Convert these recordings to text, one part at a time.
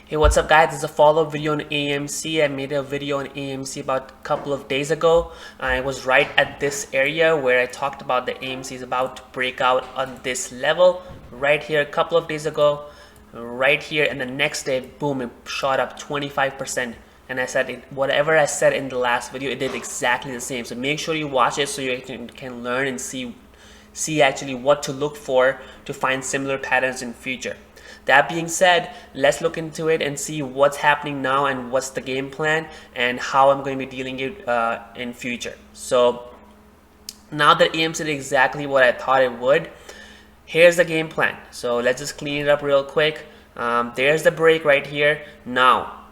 Hey, what's up guys? This is a follow-up video on AMC. I made a video on AMC about a couple of days ago. I was right at this area where I talked about the AMC is about to break out on this level right here a couple of days ago, right here, and the next day, boom, it shot up 25%. And I said whatever I said in the last video, it did exactly the same. So make sure you watch it so you can learn and see actually what to look for to find similar patterns in future. That being said, let's look into it and see what's happening now and what's the game plan and how I'm going to be dealing it in future. So now that AMC did exactly what I thought it would, here's the game plan. So let's just clean it up real quick. There's the break right here. Now,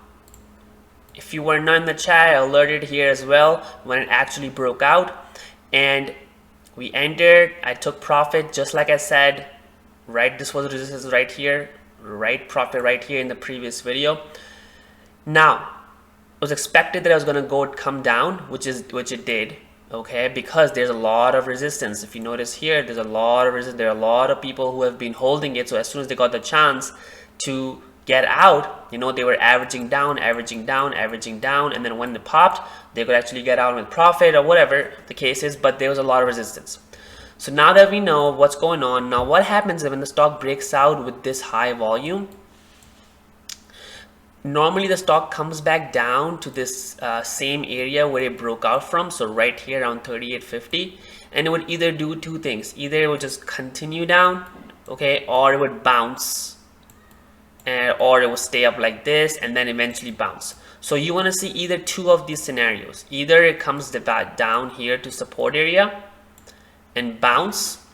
if you were not in the chat, I alerted here as well when it actually broke out. And we entered, I took profit just like I said, right? This was resistance right here, right? Profit right here in the previous video. Now, it was expected that I was going to come down, which it did, okay? Because there's a lot of resistance. If you notice here, there's a lot of resistance. There are a lot of people who have been holding it. So as soon as they got the chance to get out, you know, they were averaging down, and then when it popped, they could actually get out with profit or whatever the case is, but there was a lot of resistance. So now that we know what's going on, now what happens when the stock breaks out with this high volume? Normally the stock comes back down to this same area where it broke out from, so right here around 38.50, and it would either do two things. Either it would just continue down, okay, or it would bounce, or it will stay up like this and then eventually bounce. So you want to see either two of these scenarios. Either it comes back down here to support area and bounce,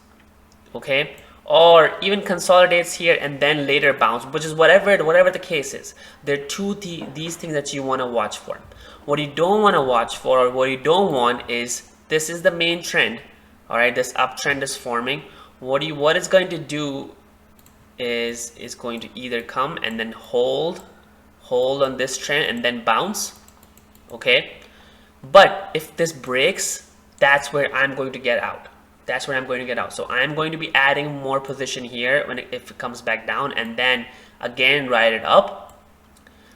okay, or even consolidates here and then later bounce, which is whatever the case is. There are these things that you want to watch for. What you don't want to watch for, or what you don't want, is this is the main trend, all right, this uptrend is forming. What it's going to do is going to either come and then hold on this trend and then bounce, okay? But if this breaks, that's where I'm going to get out. So I'm going to be adding more position here if it comes back down and then again ride it up.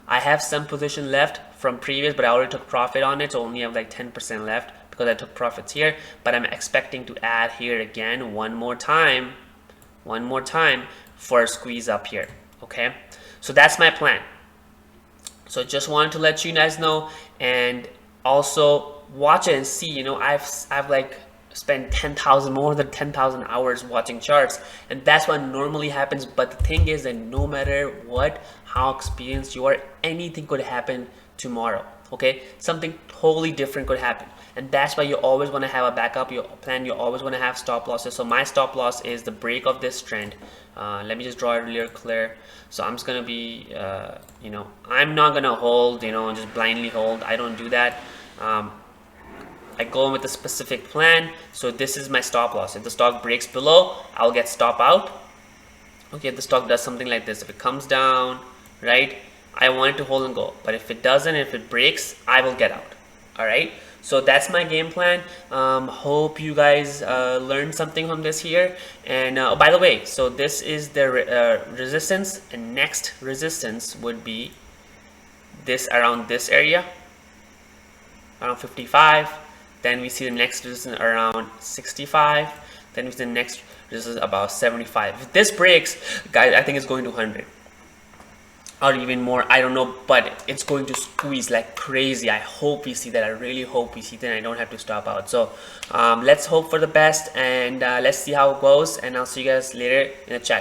I have some position left from previous, but I already took profit on it, so only have like 10% left because I took profits here. But I'm expecting to add here again one more time for a squeeze up here, okay? So that's my plan. So just wanted to let you guys know, and also watch it and see. You know, I've like spent more than 10,000 hours watching charts, and that's what normally happens. But the thing is that no matter what, how experienced you are, anything could happen tomorrow, okay? Something totally different could happen, and that's why you always want to have a backup plan. You always want to have stop losses. So my stop loss is the break of this trend. Let me just draw it really clear. So I'm just gonna be you know, I'm not gonna hold, you know, just blindly hold. I don't do that. I go in with a specific plan. So this is my stop loss. If the stock breaks below, I'll get stop out. Okay, if the stock does something like this, if it comes down, right, I want it to hold and go. But if it doesn't, if it breaks, I will get out. All right, so that's my game plan. Hope you guys learned something from this here. And oh, by the way, so this is the resistance, and next resistance would be this around this area, around 55. Then we see the next resistance around 65. Then we see the next resistance about 75. If this breaks, guys, I think it's going to 100 or even more. I don't know, but it's going to squeeze like crazy. I hope we see that. I really hope we see that. I don't have to stop out. So let's hope for the best, and let's see how it goes. And I'll see you guys later in the chat.